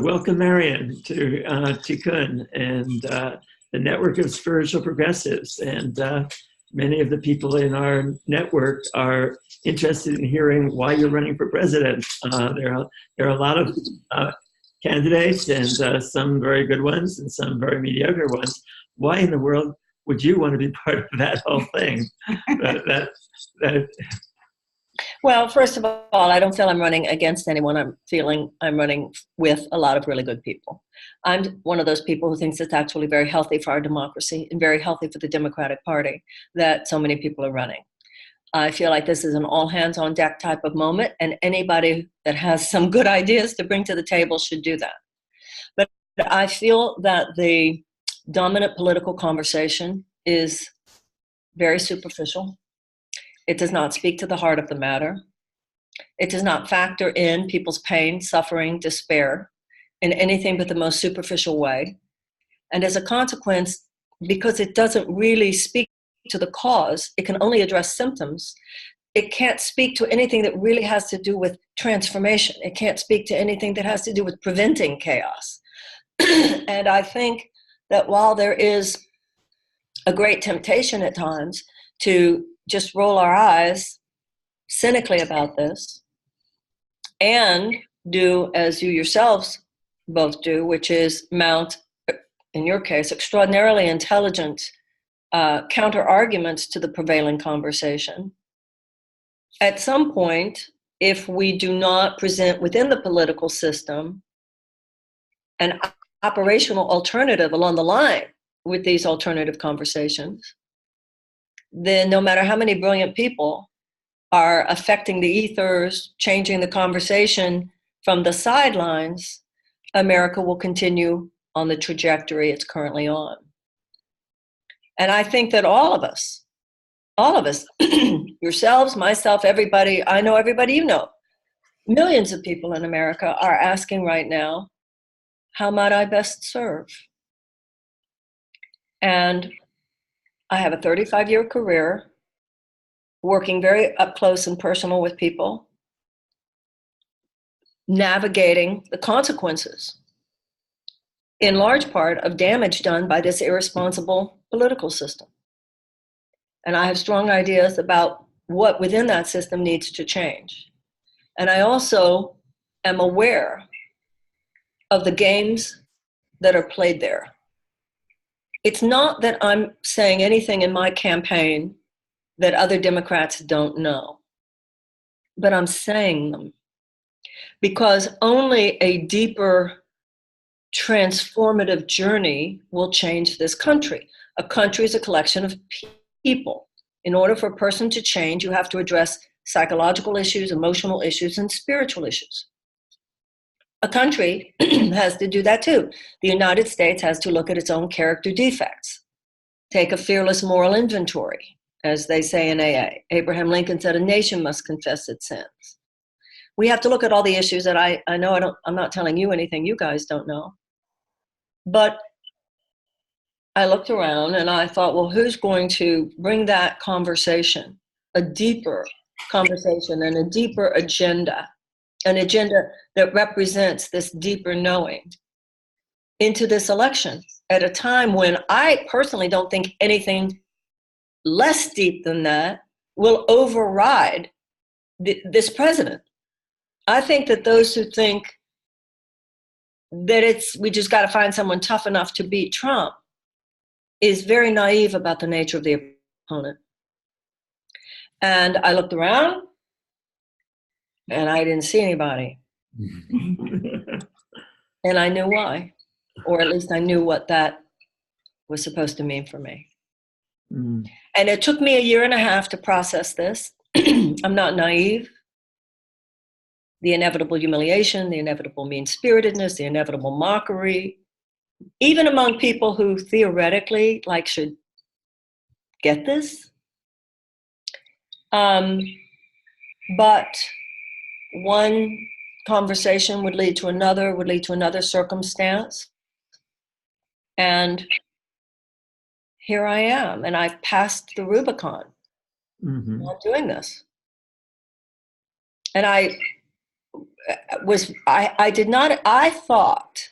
Welcome, Marianne, to Tikkun and the network of spiritual progressives. And many of the people in our network are interested in hearing why you're running for president. There are a lot of candidates, and some very good ones and some very mediocre ones. Why in the world would you want to be part of that whole thing? Well, first of all, I don't feel I'm running against anyone. I'm feeling I'm running with a lot of really good people. I'm one of those people who thinks it's actually very healthy for our democracy and very healthy for the Democratic Party that so many people are running. I feel like this is an all hands on deck type of moment, and anybody that has some good ideas to bring to the table should do that. But I feel that the dominant political conversation is very superficial. It does not speak to the heart of the matter. It does not factor in people's pain, suffering, despair in anything but the most superficial way. And as a consequence, because it doesn't really speak to the cause, it can only address symptoms. It can't speak to anything that really has to do with transformation. It can't speak to anything that has to do with preventing chaos. And I think that while there is a great temptation at times to just roll our eyes cynically about this and do as you yourselves both do, which is mount, in your case, extraordinarily intelligent counter arguments to the prevailing conversation. At some point, if we do not present within the political system an operational alternative along the line with these alternative conversations, then no matter how many brilliant people are affecting the ethers, changing the conversation from the sidelines, America will continue on the trajectory it's currently on. And I think that all of us, yourselves, myself, everybody, I know everybody you know, millions of people in America are asking right now, how might I best serve? And I have a 35-year career working very up close and personal with people, navigating the consequences, in large part, of damage done by this irresponsible political system. And I have strong ideas about what within that system needs to change. And I also am aware of the games that are played there. It's not that I'm saying anything in my campaign that other Democrats don't know, but I'm saying them because only a deeper transformative journey will change this country. A country is a collection of people. In order for a person to change, you have to address psychological issues, emotional issues, and spiritual issues. A country has to do that too. The United States has to look at its own character defects, take a fearless moral inventory, as they say in AA. Abraham Lincoln said a nation must confess its sins. We have to look at all the issues that I know I'm not telling you anything you guys don't know. But I looked around and I thought, well, who's going to bring that conversation, a deeper conversation and a deeper agenda, an agenda that represents this deeper knowing into this election at a time when I personally don't think anything less deep than that will override this president. I think that those who think that we just got to find someone tough enough to beat Trump is very naive about the nature of the opponent. And I looked around and I didn't see anybody. And I knew why, or at least I knew what that was supposed to mean for me. Mm. And it took me a year and a half to process this. I'm not naive. The inevitable humiliation, the inevitable mean-spiritedness, the inevitable mockery, even among people who theoretically should get this. But one conversation would lead to another circumstance. And here I am, and I've passed the Rubicon. Mm-hmm. I'm doing this. And I thought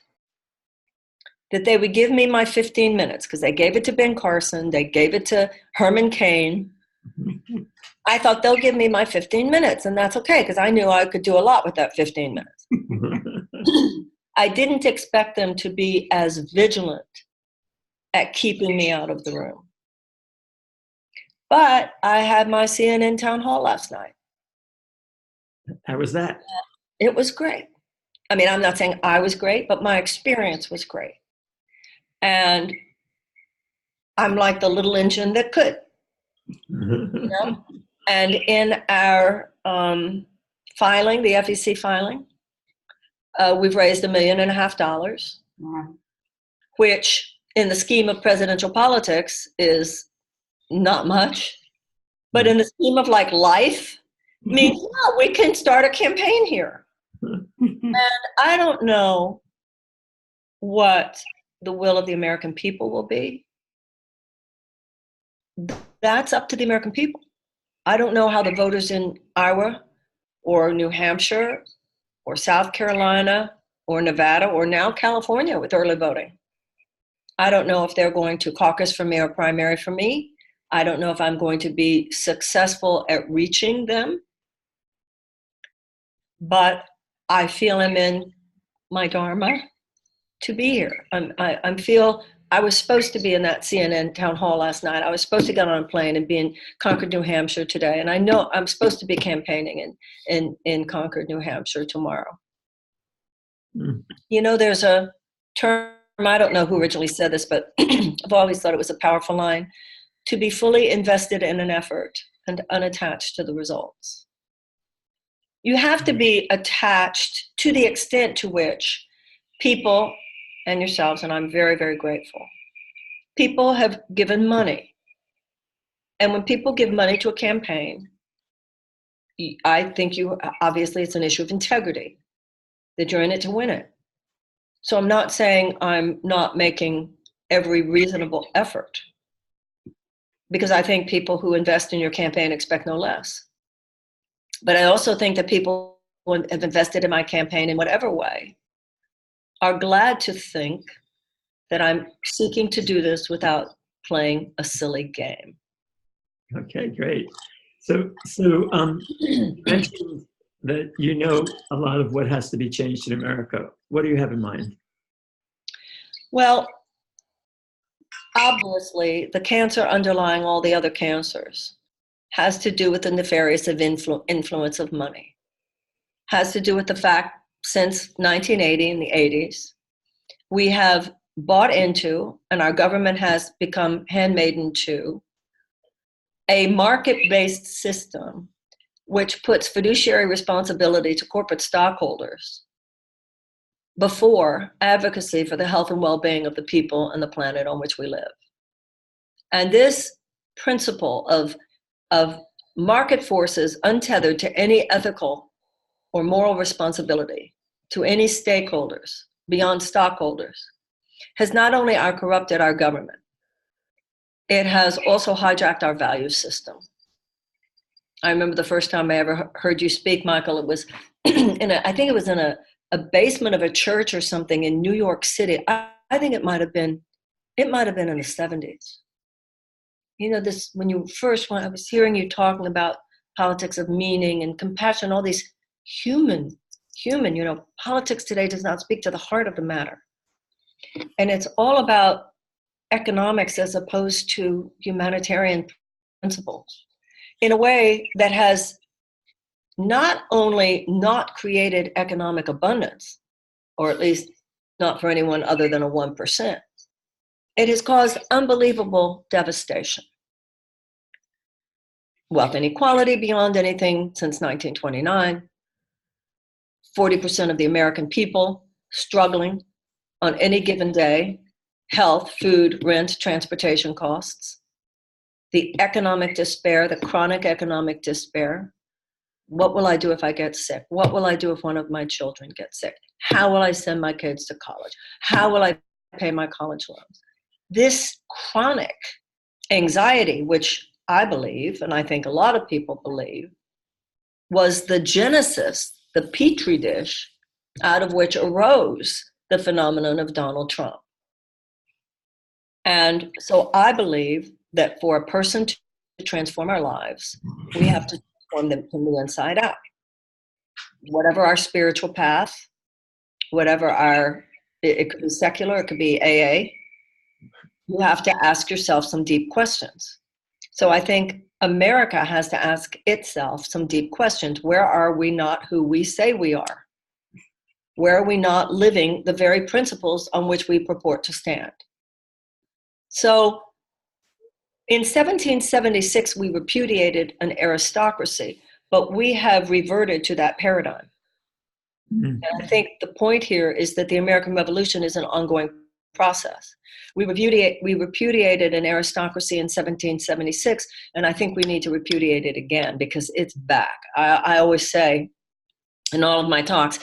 that they would give me my 15 minutes because they gave it to Ben Carson, they gave it to Herman Cain. I thought they'll give me my 15 minutes and that's okay because I knew I could do a lot with that 15 minutes. I didn't expect them to be as vigilant at keeping me out of the room. But I had my CNN town hall last night. How was that? It was great. I mean, I'm not saying I was great, but my experience was great. And I'm like the little engine that could. You know? And in our filing, the FEC filing, we've raised $1.5 million, which in the scheme of presidential politics is not much. But in the scheme of like life, means yeah, we can start a campaign here. And I don't know what the will of the American people will be. That's up to the American people. I don't know how the voters in Iowa or New Hampshire or South Carolina or Nevada or now California with early voting. I don't know if they're going to caucus for me or primary for me. I don't know if I'm going to be successful at reaching them. But I feel I'm in my dharma to be here. I feel I was supposed to be in that CNN town hall last night. I was supposed to get on a plane and be in Concord, New Hampshire today. And I know I'm supposed to be campaigning in Concord, New Hampshire tomorrow. Mm. You know, there's a term, I don't know who originally said this, but I've always thought it was a powerful line: to be fully invested in an effort and unattached to the results. You have to be attached to the extent to which people and yourselves, and I'm very, very grateful, people have given money. And when people give money to a campaign, I think obviously it's an issue of integrity, that you're in it to win it. So I'm not saying I'm not making every reasonable effort, because I think people who invest in your campaign expect no less. But I also think that people who have invested in my campaign in whatever way are glad to think that I'm seeking to do this without playing a silly game. Okay, great. So you mentioned that you know a lot of what has to be changed in America. What do you have in mind? Well, obviously, the cancer underlying all the other cancers has to do with the nefarious influence of money. Has to do with the fact since 1980 in the 80s, we have bought into, and our government has become handmaiden to, a market-based system which puts fiduciary responsibility to corporate stockholders before advocacy for the health and well-being of the people and the planet on which we live. And this principle of market forces untethered to any ethical or moral responsibility to any stakeholders beyond stockholders has not only corrupted our government, it has also hijacked our value system. I remember the first time I ever heard you speak, Michael, it was I think it was in a basement of a church or something in New York City. I think it might have been in the 70s. You know, this, when you first went, I was hearing you talking about politics of meaning and compassion, all these human, you know, politics today does not speak to the heart of the matter. And it's all about economics as opposed to humanitarian principles in a way that has not only not created economic abundance, or at least not for anyone other than a 1%, it has caused unbelievable devastation. Wealth inequality beyond anything since 1929, 40% of the American people struggling on any given day, health, food, rent, transportation costs, the economic despair, the chronic economic despair. What will I do if I get sick? What will I do if one of my children gets sick? How will I send my kids to college? How will I pay my college loans? This chronic anxiety, which I believe, and I think a lot of people believe, was the genesis, the petri dish out of which arose the phenomenon of Donald Trump. And so I believe that for a person to transform our lives, we have to transform them from the inside out. Whatever our spiritual path, whatever it could be secular, it could be AA, you have to ask yourself some deep questions. So I think America has to ask itself some deep questions. Where are we not who we say we are? Where are we not living the very principles on which we purport to stand? So in 1776, we repudiated an aristocracy, but we have reverted to that paradigm. And I think the point here is that the American Revolution is an ongoing process. We repudiated an aristocracy in 1776, and I think we need to repudiate it again because it's back. I always say in all of my talks,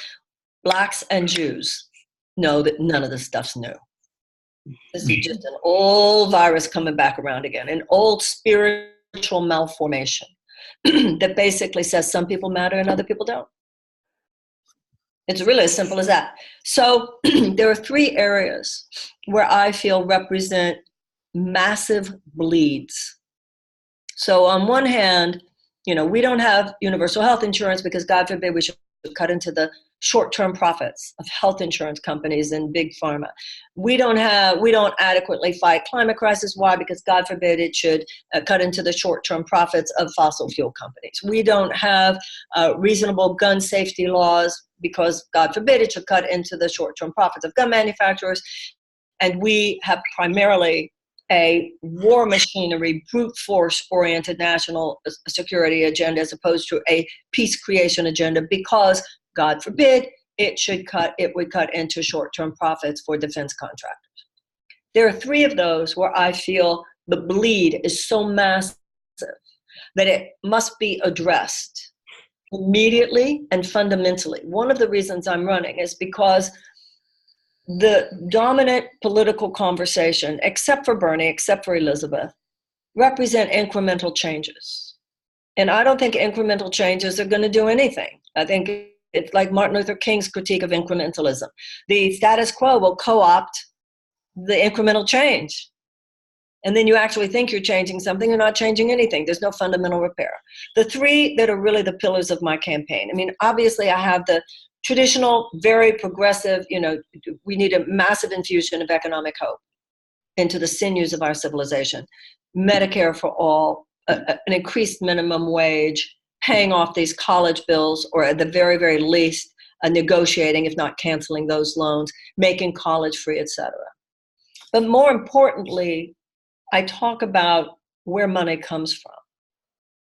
Blacks and Jews know that none of this stuff's new. This is just an old virus coming back around again, an old spiritual malformation that basically says some people matter and other people don't. It's really as simple as that. So there are three areas where I feel represent massive bleeds. So on one hand, we don't have universal health insurance because God forbid we should cut into the short-term profits of health insurance companies and big pharma. We don't adequately fight climate crisis. Why? Because God forbid it should cut into the short-term profits of fossil fuel companies. We don't have reasonable gun safety laws because God forbid it should cut into the short-term profits of gun manufacturers. And we have primarily a war machinery, brute force oriented national security agenda as opposed to a peace creation agenda because God forbid it would cut into short-term profits for defense contractors. There are three of those where I feel the bleed is so massive that it must be addressed immediately and fundamentally. One of the reasons I'm running is because the dominant political conversation, except for Bernie, except for Elizabeth, represent incremental changes. And I don't think incremental changes are going to do anything. I think it's like Martin Luther King's critique of incrementalism. The status quo will co-opt the incremental change. And then you actually think you're changing something, you're not changing anything. There's no fundamental repair. The three that are really the pillars of my campaign. I mean, obviously I have the traditional, very progressive, we need a massive infusion of economic hope into the sinews of our civilization. Medicare for all, an increased minimum wage, paying off these college bills, or at the very, very least, negotiating, if not canceling those loans, making college free, etc. But more importantly, I talk about where money comes from.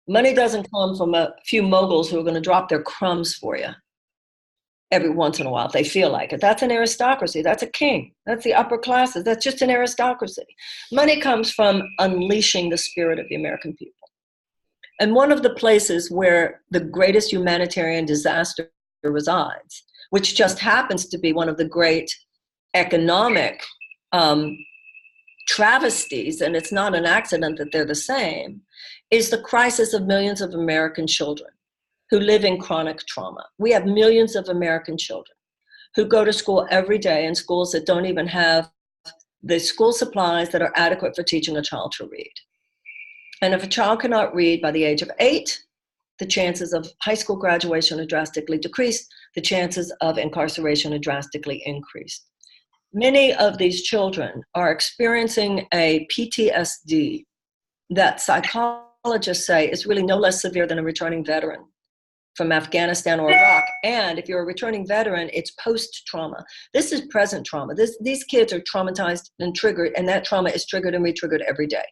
Money doesn't come from a few moguls who are going to drop their crumbs for you every once in a while if they feel like it. That's an aristocracy. That's a king. That's the upper classes. That's just an aristocracy. Money comes from unleashing the spirit of the American people. And one of the places where the greatest humanitarian disaster resides, which just happens to be one of the great economic travesties, and it's not an accident that they're the same, is the crisis of millions of American children who live in chronic trauma. We have millions of American children who go to school every day in schools that don't even have the school supplies that are adequate for teaching a child to read. And if a child cannot read by the age of 8, the chances of high school graduation are drastically decreased. The chances of incarceration are drastically increased. Many of these children are experiencing a PTSD that psychologists say is really no less severe than a returning veteran from Afghanistan or Iraq. And if you're a returning veteran, it's post-trauma. This is present trauma. These kids are traumatized and triggered, and that trauma is triggered and re-triggered every day.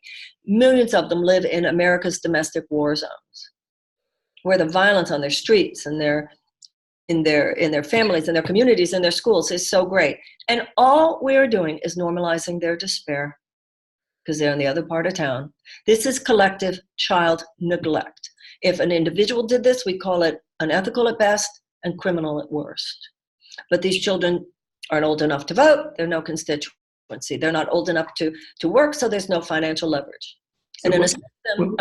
Millions of them live in America's domestic war zones, where the violence on their streets and in their families, in their communities, in their schools is so great. And all we're doing is normalizing their despair because they're in the other part of town. This is collective child neglect. If an individual did this, we call it unethical at best and criminal at worst. But these children aren't old enough to vote. There's no constituency. They're not old enough to work, so there's no financial leverage. And in a system,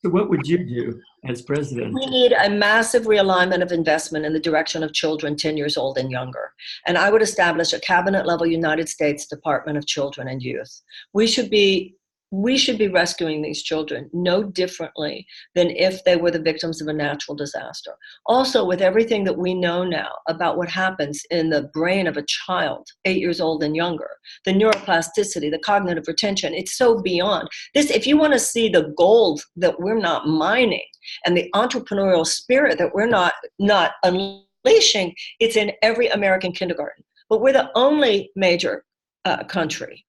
So what would you do as president? We need a massive realignment of investment in the direction of children 10 years old and younger. And I would establish a cabinet-level United States Department of Children and Youth. We should be rescuing these children no differently than if they were the victims of a natural disaster. Also, with everything that we know now about what happens in the brain of a child 8 years old and younger, the neuroplasticity, the cognitive retention, it's so beyond this. If you want to see the gold that we're not mining and the entrepreneurial spirit that we're not unleashing, it's in every American kindergarten. But we're the only major country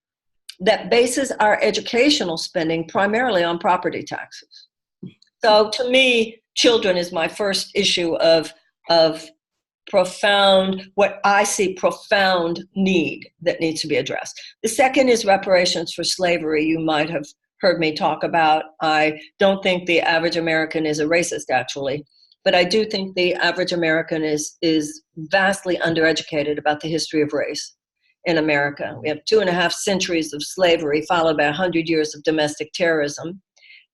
that bases our educational spending primarily on property taxes. So to me, children is my first issue of profound, what I see profound need that needs to be addressed. The second is reparations for slavery. You might have heard me talk about. I don't think the average American is a racist, actually, but I do think the average American is vastly undereducated about the history of race in America. We have 2.5 centuries of slavery, followed by 100 years of domestic terrorism.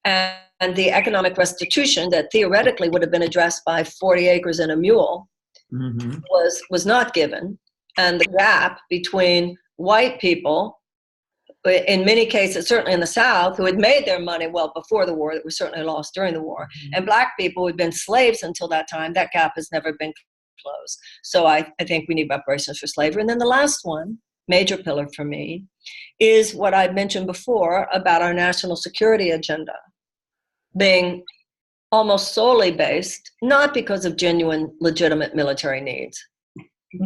And the economic restitution that theoretically would have been addressed by 40 acres and a mule was not given. And the gap between white people, in many cases, certainly in the South, who had made their money well before the war, that was certainly lost during the war, and black people who had been slaves until that time, that gap has never been closed. So I think we need reparations for slavery. And then the last one, major pillar for me, is what I mentioned before about our national security agenda being almost solely based, not because of genuine, legitimate military needs,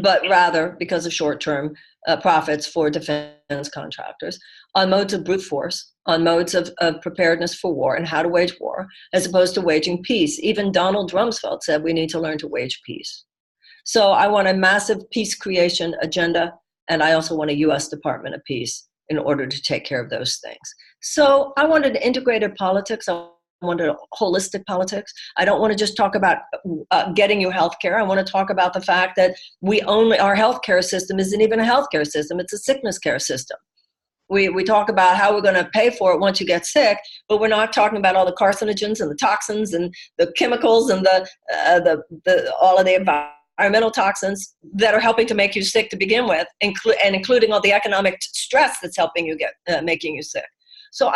but rather because of short-term profits for defense contractors, on modes of brute force, on modes of preparedness for war and how to wage war, as opposed to waging peace. Even Donald Rumsfeld said we need to learn to wage peace. So I want a massive peace creation agenda, and I also want a U.S. Department of Peace in order to take care of those things. So I wanted integrated politics. I wanted holistic politics. I don't want to just talk about getting you health care. I want to talk about the fact that our healthcare system isn't even a healthcare system. It's a sickness care system. We talk about how we're going to pay for it once you get sick, but we're not talking about all the carcinogens and the toxins and the chemicals and all of the environmental toxins that are helping to make you sick to begin with, including all the economic stress that's helping you making you sick. So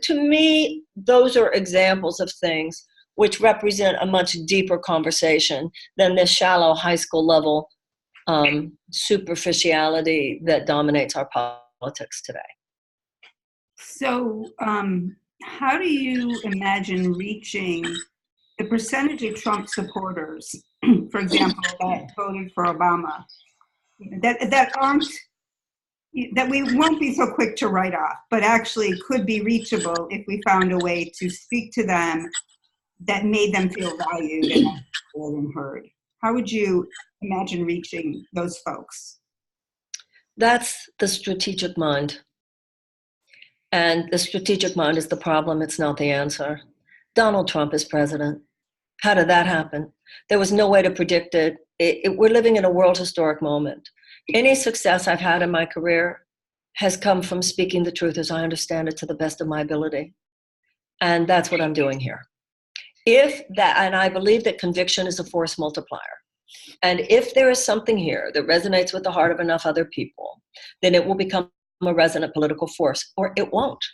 to me, those are examples of things which represent a much deeper conversation than this shallow high school level superficiality that dominates our politics today. So how do you imagine reaching the percentage of Trump supporters, for example, that voted for Obama, that we won't be so quick to write off, but actually could be reachable if we found a way to speak to them that made them feel valued and heard? How would you imagine reaching those folks? That's the strategic mind. And the strategic mind is the problem. It's not the answer. Donald Trump is president. How did that happen? There was no way to predict it. We're living in a world historic moment. Any success I've had in my career has come from speaking the truth as I understand it to the best of my ability. And that's what I'm doing here. And I believe that conviction is a force multiplier. And if there is something here that resonates with the heart of enough other people, then it will become a resonant political force, or it won't.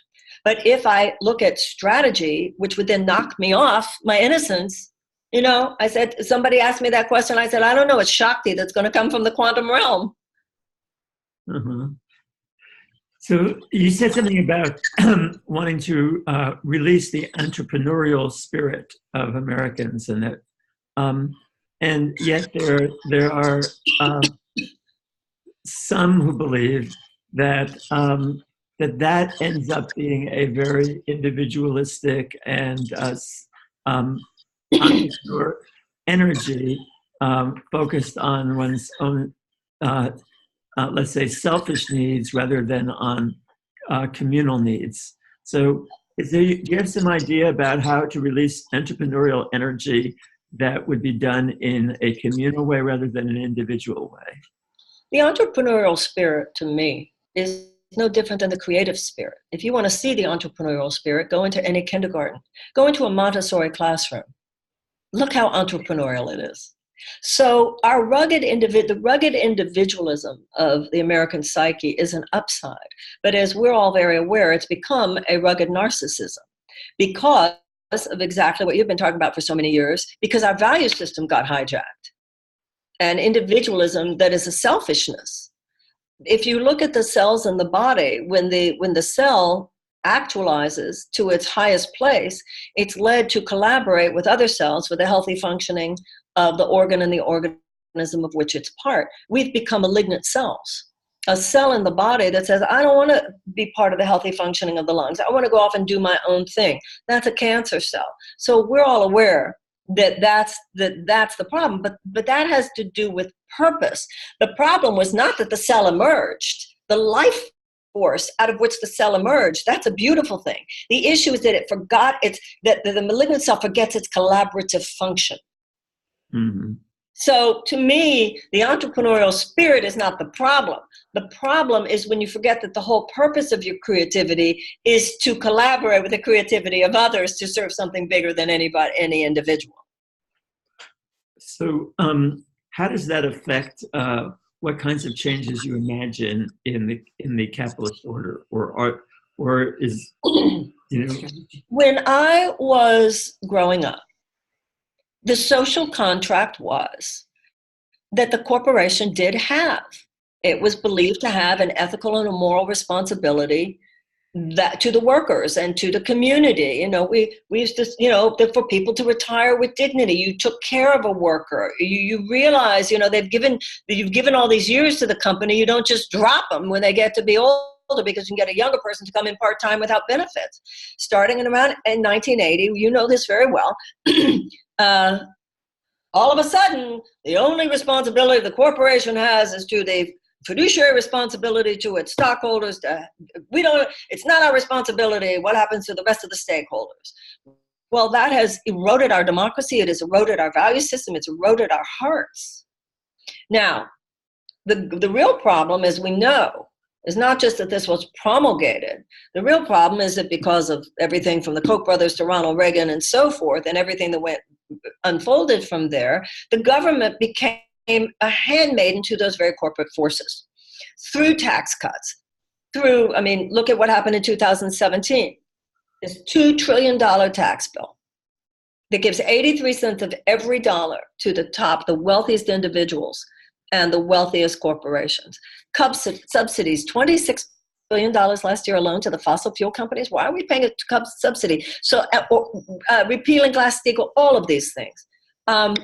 But if I look at strategy, which would then knock me off my innocence, I said, somebody asked me that question. I said, I don't know. It's Shakti that's going to come from the quantum realm. So you said something about wanting to release the entrepreneurial spirit of Americans, and that, and yet there are some who believe that that ends up being a very individualistic and entrepreneur energy focused on one's own, let's say, selfish needs rather than on communal needs. So do you have some idea about how to release entrepreneurial energy that would be done in a communal way rather than an individual way? The entrepreneurial spirit, to me, is no different than the creative spirit. If you want to see the entrepreneurial spirit, go into any kindergarten. Go into a Montessori classroom. Look how entrepreneurial it is. So the rugged individualism of the American psyche is an upside. But as we're all very aware, it's become a rugged narcissism because of exactly what you've been talking about for so many years, because our value system got hijacked. And individualism that is a selfishness. If you look at the cells in the body, when the cell actualizes to its highest place, it's led to collaborate with other cells for the healthy functioning of the organ and the organism of which it's part. We've become malignant cells. A cell in the body that says, I don't want to be part of the healthy functioning of the lungs. I want to go off and do my own thing. That's a cancer cell. So we're all aware that's the problem, but that has to do with purpose. The problem was not that the cell emerged, the life force out of which the cell emerged. That's a beautiful thing. The issue is that it forgot that the malignant cell forgets its collaborative function. Mm-hmm. So to me, the entrepreneurial spirit is not the problem. The problem is when you forget that the whole purpose of your creativity is to collaborate with the creativity of others to serve something bigger than any individual. So how does that affect what kinds of changes you imagine in the capitalist order, or is, you know? When I was growing up, the social contract was that the corporation did have. It was believed to have an ethical and a moral responsibility that to the workers and to the community. You know, we used to, you know, for people to retire with dignity. You took care of a worker. You realize, you know, you've given all these years to the company. You don't just drop them when they get to be older, because you can get a younger person to come in part-time without benefits. Starting in 1980, you know this very well, all of a sudden, the only responsibility the corporation has is to the fiduciary responsibility to its stockholders. It's not our responsibility what happens to the rest of the stakeholders. Well, that has eroded our democracy. It has eroded our value system. It's eroded our hearts. Now, the real problem, as we know, is not just that this was promulgated. The real problem is that because of everything from the Koch brothers to Ronald Reagan and so forth, and everything that unfolded from there, the government became a handmaiden to those very corporate forces through tax cuts. Look at what happened in 2017. This $2 trillion tax bill that gives 83 cents of every dollar to the wealthiest individuals and the wealthiest corporations. Subsidies, $26 billion last year alone to the fossil fuel companies. Why are we paying a subsidy? So repealing Glass-Steagall, all of these things.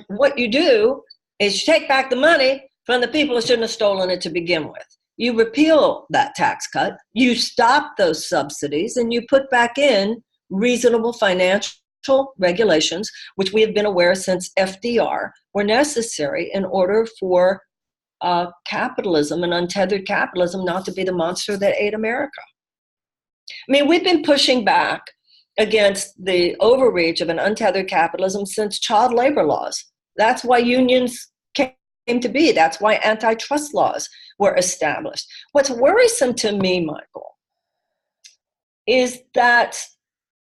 What you do is you take back the money from the people who shouldn't have stolen it to begin with. You repeal that tax cut, you stop those subsidies, and you put back in reasonable financial regulations, which we have been aware since FDR were necessary in order for capitalism and untethered capitalism not to be the monster that ate America. I mean, we've been pushing back against the overreach of an untethered capitalism since child labor laws. That's why unions came to be. That's why antitrust laws were established. What's worrisome to me, Michael, is that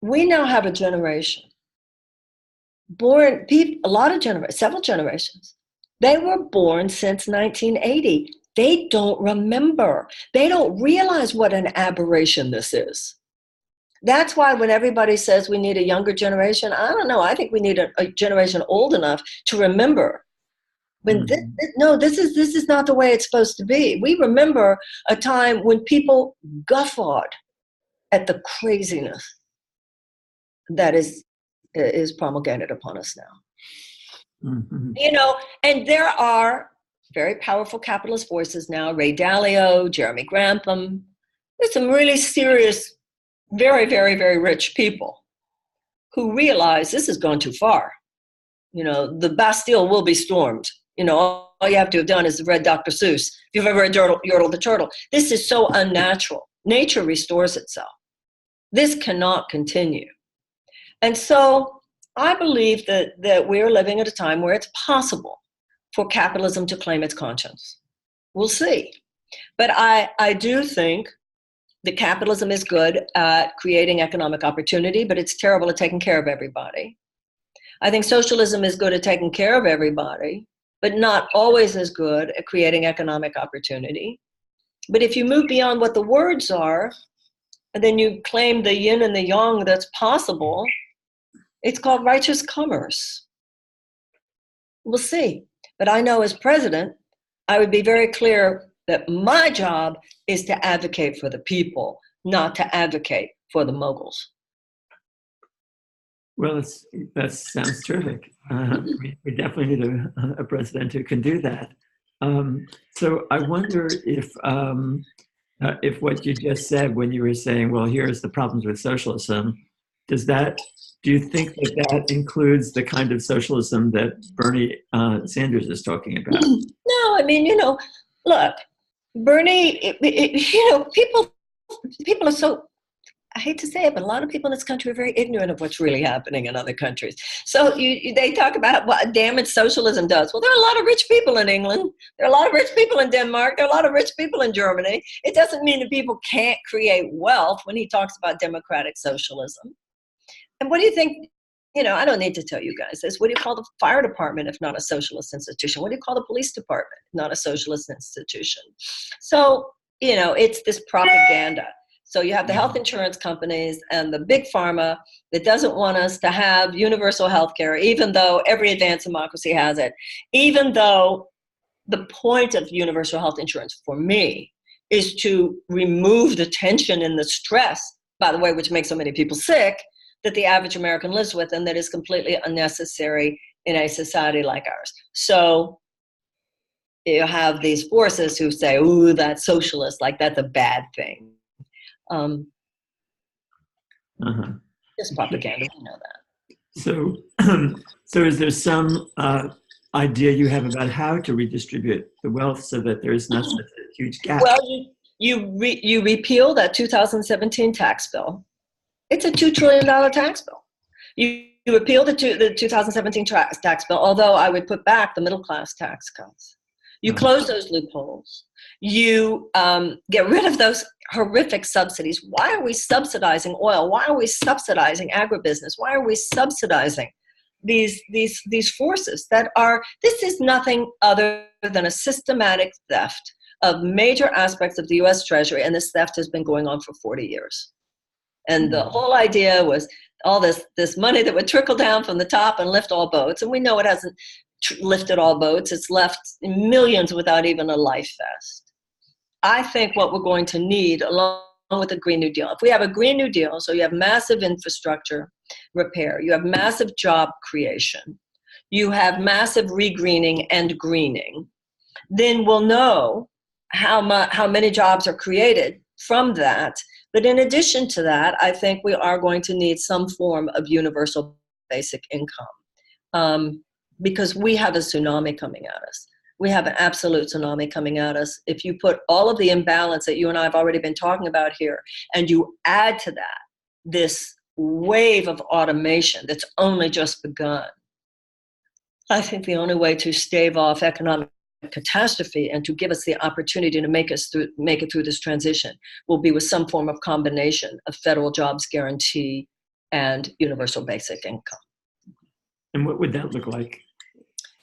we now have a generation several generations. They were born since 1980. They don't remember. They don't realize what an aberration this is. That's why when everybody says we need a younger generation, I don't know. I think we need a generation old enough to remember. This is not the way it's supposed to be. We remember a time when people guffawed at the craziness that is promulgated upon us now. Mm-hmm. You know, and there are very powerful capitalist voices now, Ray Dalio, Jeremy Grantham. There's some really serious, very, very, very rich people who realize this has gone too far. You know, the Bastille will be stormed. You know, all you have to have done is read Dr. Seuss. If you've ever read Yertle the Turtle, this is so unnatural. Nature restores itself. This cannot continue. And so I believe that we're living at a time where it's possible for capitalism to claim its conscience. We'll see. But I do think the capitalism is good at creating economic opportunity, but it's terrible at taking care of everybody. I think socialism is good at taking care of everybody, but not always as good at creating economic opportunity. But if you move beyond what the words are, and then you claim the yin and the yang that's possible, it's called righteous commerce. We'll see. But I know as president, I would be very clear that my job is to advocate for the people, not to advocate for the moguls. Well, that sounds terrific. We definitely need a president who can do that. So I wonder if what you just said when you were saying, well, here's the problems with socialism, do you think that includes the kind of socialism that Bernie Sanders is talking about? No, I mean, look, Bernie, people are so, I hate to say it, but a lot of people in this country are very ignorant of what's really happening in other countries. So they talk about what damage socialism does. Well, there are a lot of rich people in England. There are a lot of rich people in Denmark. There are a lot of rich people in Germany. It doesn't mean that people can't create wealth when he talks about democratic socialism. And what do you think? I don't need to tell you guys this. What do you call the fire department if not a socialist institution? What do you call the police department if not a socialist institution? So, it's this propaganda. So you have the health insurance companies and the big pharma that doesn't want us to have universal health care, even though every advanced democracy has it, even though the point of universal health insurance for me is to remove the tension and the stress, by the way, which makes so many people sick, that the average American lives with, and that is completely unnecessary in a society like ours. So you have these forces who say, ooh, that's socialist, like that's a bad thing. Just propaganda, we know that. So is there some idea you have about how to redistribute the wealth so that there is not such a huge gap? Well, you repeal that 2017 tax bill. It's a $2 trillion tax bill. You repeal the 2017 tax bill, although I would put back the middle class tax cuts. You close those loopholes. You get rid of those horrific subsidies. Why are we subsidizing oil? Why are we subsidizing agribusiness? Why are we subsidizing these forces that are, this is nothing other than a systematic theft of major aspects of the US Treasury, and this theft has been going on for 40 years. And the whole idea was all this money that would trickle down from the top and lift all boats. And we know it hasn't lifted all boats. It's left millions without even a life vest. I think what we're going to need, along with the Green New Deal, if we have a Green New Deal, so you have massive infrastructure repair, you have massive job creation, you have massive regreening and greening, then we'll know how many jobs are created from that. But in addition to that, I think we are going to need some form of universal basic income because we have a tsunami coming at us. We have an absolute tsunami coming at us. If you put all of the imbalance that you and I have already been talking about here, and you add to that this wave of automation that's only just begun, I think the only way to stave off economic catastrophe and to give us the opportunity to make it through this transition will be with some form of combination of federal jobs guarantee and universal basic income. And what would that look like?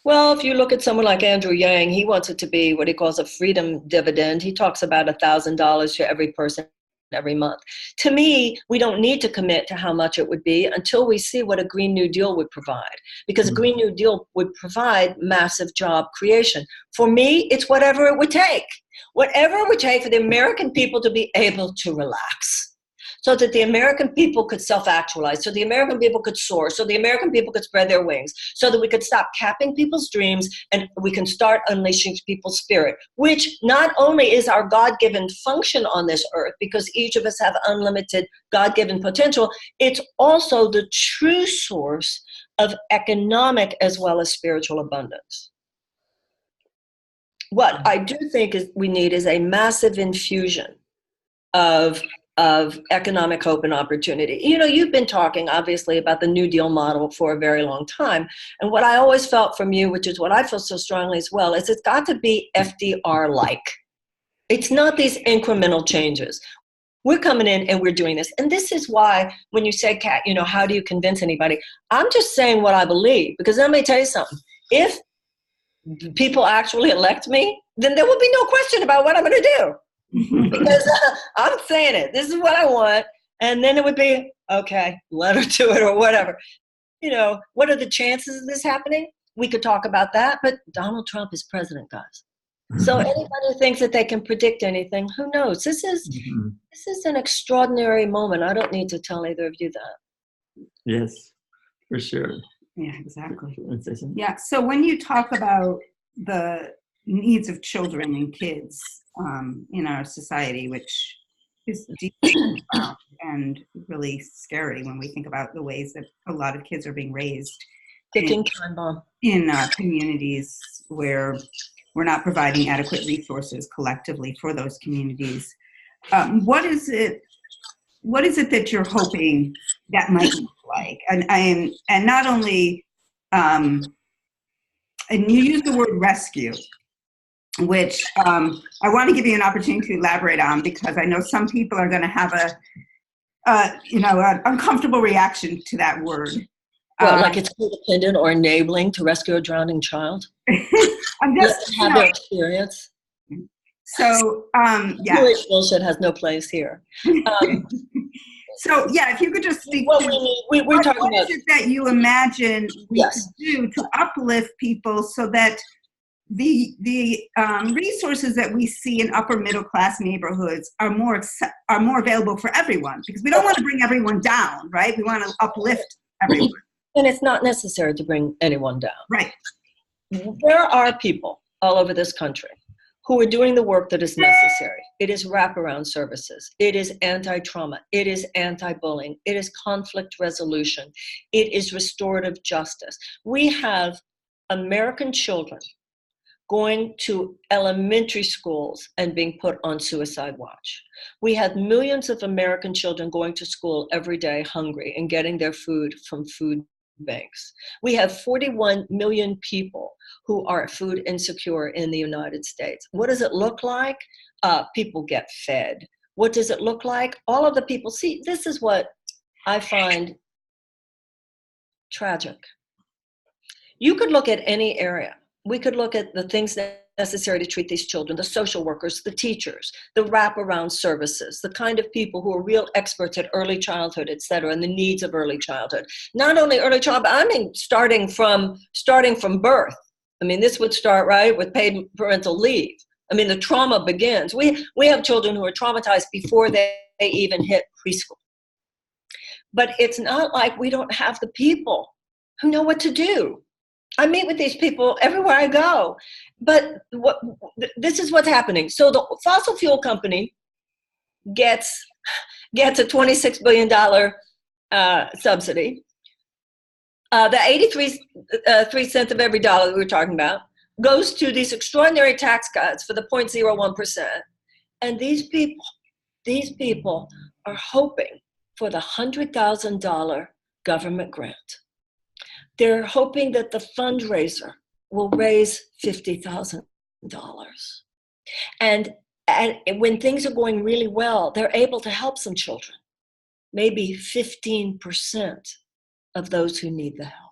Well, if you look at someone like Andrew Yang, he wants it to be what he calls a freedom dividend. He talks about $1,000 to every person every month. To me, we don't need to commit to how much it would be until we see what a Green New Deal would provide, because a Green New Deal would provide massive job creation. For me, it's whatever it would take. Whatever it would take for the American people to be able to relax, so that the American people could self-actualize, so the American people could soar, so the American people could spread their wings, so that we could stop capping people's dreams and we can start unleashing people's spirit, which not only is our God-given function on this earth, because each of us have unlimited God-given potential, it's also the true source of economic as well as spiritual abundance. What I do think is we need is a massive infusion of economic hope and opportunity. You know, you've been talking obviously about the New Deal model for a very long time. And what I always felt from you, which is what I feel so strongly as well, is it's got to be FDR-like. It's not these incremental changes. We're coming in and we're doing this. And this is why when you say, Kat, you know, how do you convince anybody? I'm just saying what I believe, because let me tell you something. If people actually elect me, then there will be no question about what I'm going to do. Because I'm saying it. This is what I want. And then it would be, okay, let her do it or whatever. You know, what are the chances of this happening? We could talk about that, but Donald Trump is president, guys. So anybody who thinks that they can predict anything, who knows? This is an extraordinary moment. I don't need to tell either of you that. Yes, for sure. Yeah, exactly. Yeah. So when you talk about the needs of children and kids in our society, which is deeply profound and really scary when we think about the ways that a lot of kids are being raised Ticking time bomb in communities where we're not providing adequate resources collectively for those communities. What is it that you're hoping that might look like? And not only, and you use the word rescue, which I want to give you an opportunity to elaborate on, because I know some people are going to have an uncomfortable reaction to that word. Well, like it's codependent or enabling to rescue a drowning child. I'm just have their experience. So yeah, Jewish bullshit has no place here. So yeah, if you could just speak what to we're talking what about. is it that you imagine we Yes. could do to uplift people so that the resources that we see in upper middle class neighborhoods are more available for everyone, because we don't want to bring everyone down, right? We want to uplift everyone. And it's not necessary to bring anyone down. Right. There are people all over this country who are doing the work that is necessary. It is wraparound services. It is anti-trauma. It is anti-bullying. It is conflict resolution. It is restorative justice. We have American children going to elementary schools and being put on suicide watch. We have millions of American children going to school every day hungry and getting their food from food banks. We have 41 million people who are food insecure in the United States. What does it look like? People get fed. What does it look like? All of the people, see, this is what I find tragic. You could look at any area. We could look at the things necessary to treat these children, the social workers, the teachers, the wraparound services, the kind of people who are real experts at early childhood, et cetera, and the needs of early childhood. Not only early childhood, but I mean starting from birth. I mean, this would start, right, with paid parental leave. I mean, the trauma begins. We have children who are traumatized before they even hit preschool. But it's not like we don't have the people who know what to do. I meet with these people everywhere I go, but this is what's happening. So the fossil fuel company gets a $26 billion subsidy. The 83 cents of every dollar that we were talking about goes to these extraordinary tax cuts for the 0.01%. And these people are hoping for the $100,000 government grant. They're hoping that the fundraiser will raise $50,000. And when things are going really well, they're able to help some children, maybe 15% of those who need the help.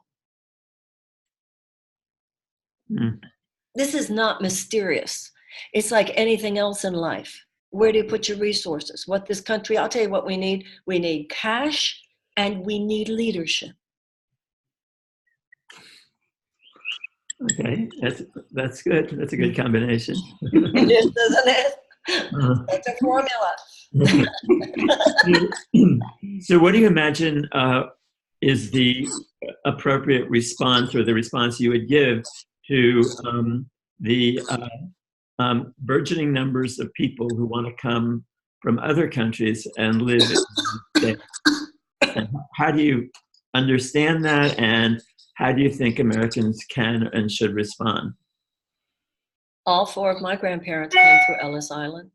This is not mysterious. It's like anything else in life. Where do you put your resources? What this country, I'll tell you what we need. We need cash and we need leadership. Okay, that's good. That's a good combination. It is, doesn't it? That's a formula. So what do you imagine is the appropriate response, or the response you would give to the burgeoning numbers of people who want to come from other countries and live in the States? How do you understand that, and how do you think Americans can and should respond? All four of my grandparents came through Ellis Island.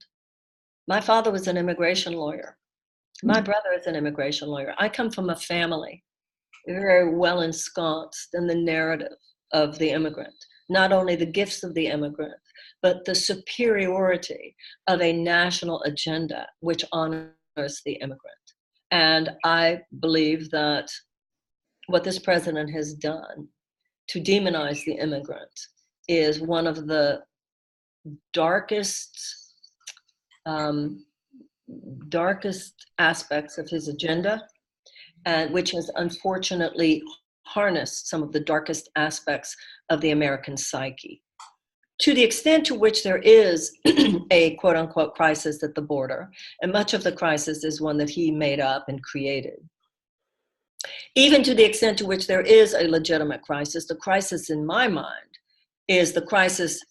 My father was an immigration lawyer. My brother is an immigration lawyer. I come from a family very well ensconced in the narrative of the immigrant, not only the gifts of the immigrant, but the superiority of a national agenda which honors the immigrant. And I believe that what this president has done to demonize the immigrant is one of the darkest aspects of his agenda, and which has unfortunately harnessed some of the darkest aspects of the American psyche. To the extent to which there is a quote unquote crisis at the border, and much of the crisis is one that he made up and created. Even to the extent to which there is a legitimate crisis, the crisis in my mind is the crisis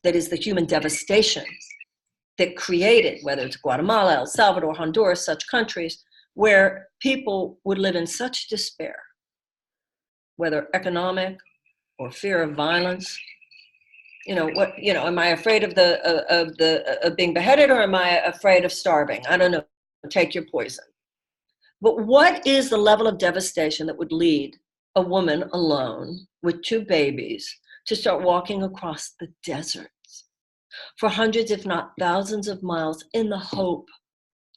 that is the human devastation that created, whether it's Guatemala, El Salvador, Honduras, such countries where people would live in such despair, whether economic or fear of violence. Am I afraid of being beheaded, or am I afraid of starving? I don't know. Take your poison. But what is the level of devastation that would lead a woman alone with 2 babies to start walking across the deserts for hundreds, if not thousands of miles, in the hope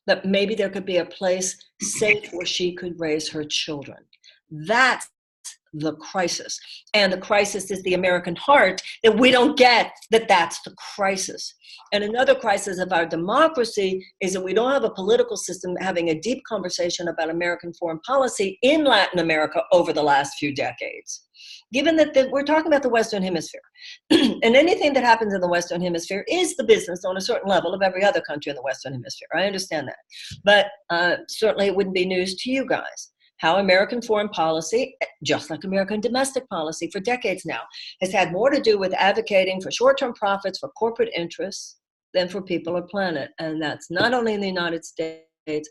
that maybe there could be a place safe where she could raise her children? That's the crisis. And the crisis is the American heart, that we don't get that that's the crisis. And another crisis of our democracy is that we don't have a political system having a deep conversation about American foreign policy in Latin America over the last few decades. Given that we're talking about the Western Hemisphere, and anything that happens in the Western Hemisphere is the business on a certain level of every other country in the Western Hemisphere. I understand that. But certainly it wouldn't be news to you guys how American foreign policy, just like American domestic policy for decades now, has had more to do with advocating for short-term profits for corporate interests than for people or planet. And that's not only in the United States,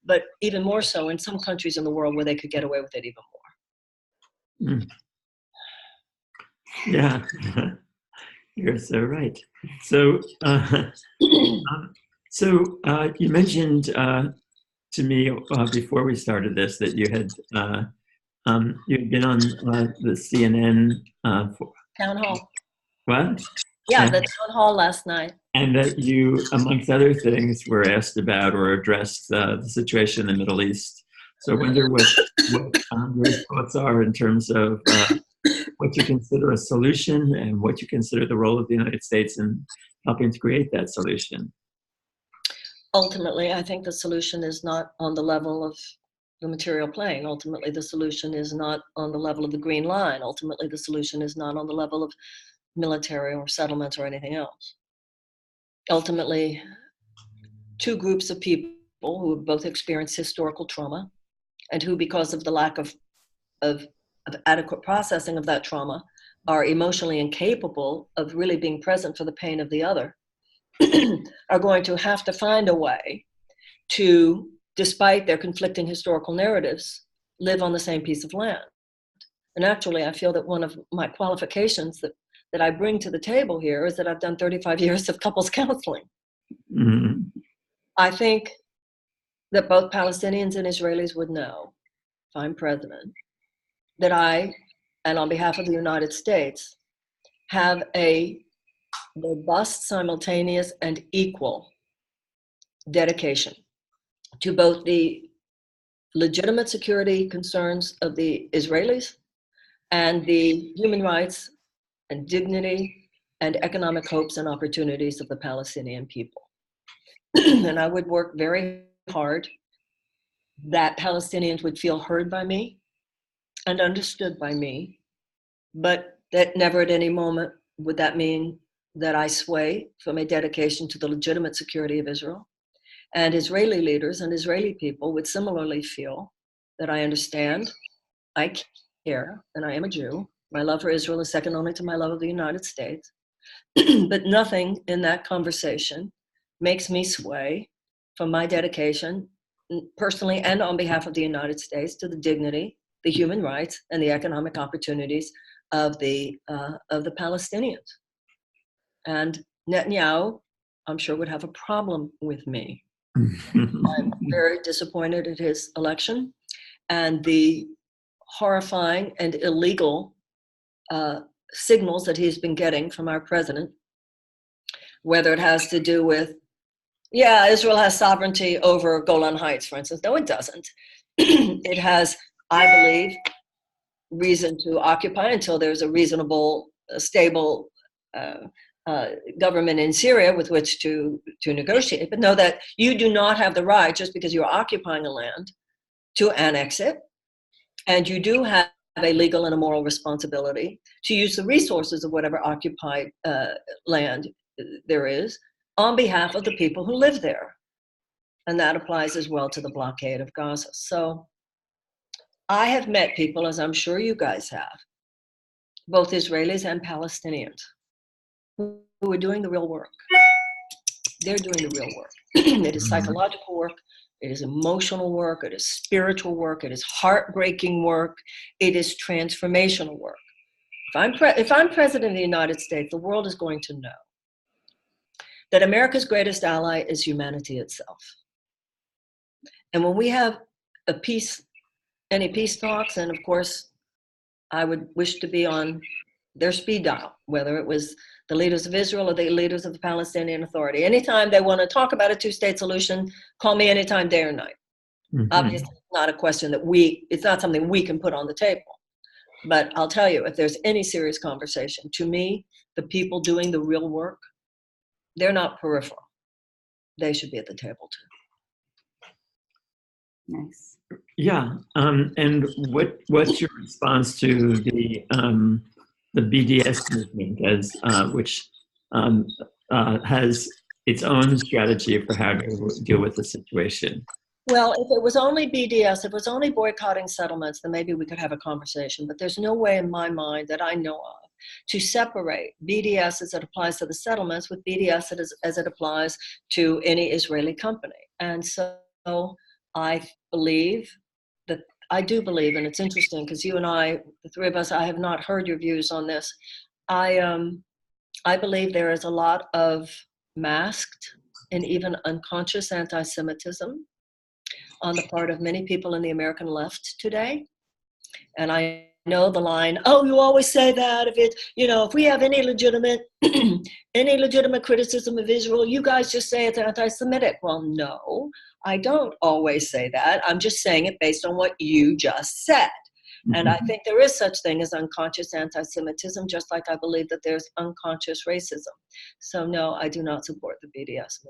but even more so in some countries in the world where they could get away with it even more. Mm. Yeah, you're so right. So, you mentioned to me before we started this that you had been on the CNN Town hall. What? Yeah, the town hall last night. And that you, amongst other things, were asked about or addressed the situation in the Middle East. So I wonder what your thoughts are in terms of what you consider a solution and what you consider the role of the United States in helping to create that solution. Ultimately, I think the solution is not on the level of the material plane. Ultimately, the solution is not on the level of the green line. Ultimately, the solution is not on the level of military or settlements or anything else. Ultimately, 2 groups of people who have both experienced historical trauma and who, because of the lack of adequate processing of that trauma, are emotionally incapable of really being present for the pain of the other, are going to have to find a way to, despite their conflicting historical narratives, live on the same piece of land. And actually, I feel that one of my qualifications that I bring to the table here is that I've done 35 years of couples counseling. Mm-hmm. I think that both Palestinians and Israelis would know, if I'm president, that I, and on behalf of the United States, have a robust, simultaneous, and equal dedication to both the legitimate security concerns of the Israelis and the human rights and dignity and economic hopes and opportunities of the Palestinian people. And I would work very hard that Palestinians would feel heard by me and understood by me, but that never at any moment would that mean that I sway from a dedication to the legitimate security of Israel. And Israeli leaders and Israeli people would similarly feel that I understand, I care, and I am a Jew. My love for Israel is second only to my love of the United States. But nothing in that conversation makes me sway from my dedication, personally and on behalf of the United States, to the dignity, the human rights, and the economic opportunities of the Palestinians. And Netanyahu, I'm sure, would have a problem with me. I'm very disappointed at his election and the horrifying and illegal signals that he's been getting from our president, whether it has to do with, Yeah, Israel has sovereignty over Golan Heights, for instance. No, it doesn't. It has, I believe, reason to occupy until there's a reasonable, stable government in Syria with which to negotiate. But know that you do not have the right, just because you're occupying a land, to annex it. And you do have a legal and a moral responsibility to use the resources of whatever occupied land there is on behalf of the people who live there. And that applies as well to the blockade of Gaza. So I have met people, as I'm sure you guys have, both Israelis and Palestinians, who are doing the real work. They're doing the real work. It is psychological work. It is emotional work. It is spiritual work. It is heartbreaking work. It is transformational work. If I'm president of the United States, the world is going to know that America's greatest ally is humanity itself. And when we have any peace talks, and of course, I would wish to be on their speed dial, whether it was the leaders of Israel or the leaders of the Palestinian Authority. Anytime they want to talk about a two-state solution, call me anytime, day or night. Mm-hmm. Obviously, it's not a question that it's not something we can put on the table. But I'll tell you, if there's any serious conversation, to me, the people doing the real work, they're not peripheral. They should be at the table too. Nice. Yeah. And what's your response to the BDS movement, which has its own strategy for how to deal with the situation? Well, if it was only BDS, if it was only boycotting settlements, then maybe we could have a conversation. But there's no way in my mind that I know of to separate BDS as it applies to the settlements with BDS as it applies to any Israeli company. And so I do believe, and it's interesting because you and I, the three of us, I have not heard your views on this. I believe there is a lot of masked and even unconscious anti-Semitism on the part of many people in the American left today. And I know the line, oh, you always say that if we have any legitimate criticism of Israel, you guys just say it's anti-Semitic. Well, no, I don't always say that. I'm just saying it based on what you just said. Mm-hmm. And I think there is such thing as unconscious anti-Semitism, just like I believe that there's unconscious racism. So no, I do not support the BDS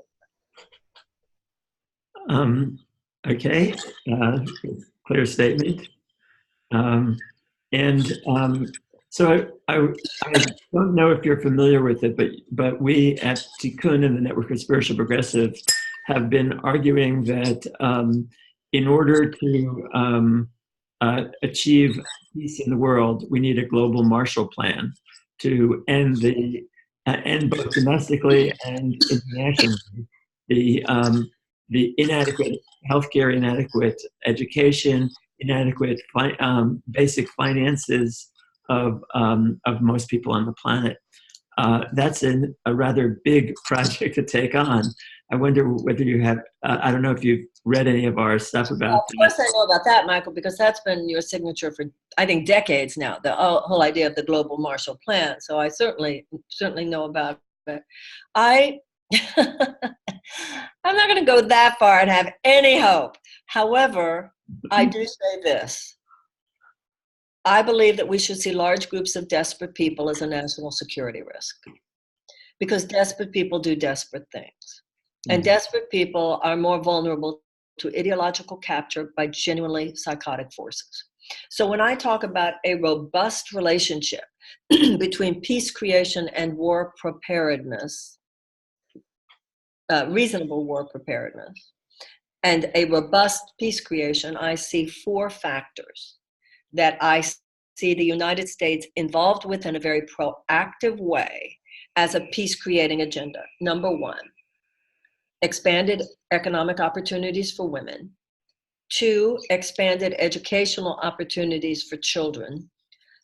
movement. Okay, clear statement. So I don't know if you're familiar with it, but we at Tikkun and the Network of Spiritual Progressives have been arguing that in order to achieve peace in the world, we need a global Marshall Plan to end both domestically and internationally the inadequate healthcare, inadequate education, inadequate basic finances of most people on the planet. That's a rather big project to take on. I wonder whether you have, I don't know if you've read any of our stuff about that. Of course I know about that, Michael, because that's been your signature for, I think, decades now, the whole idea of the Global Marshall Plan. So I certainly know about it. I'm not going to go that far and have any hope. However, I do say this. I believe that we should see large groups of desperate people as a national security risk, because desperate people do desperate things. And desperate people are more vulnerable to ideological capture by genuinely psychotic forces. So when I talk about a robust relationship between peace creation and war preparedness, reasonable war preparedness, and a robust peace creation, I see four factors that I see the United States involved with in a very proactive way as a peace-creating agenda. Number one, expanded economic opportunities for women. Two, expanded educational opportunities for children.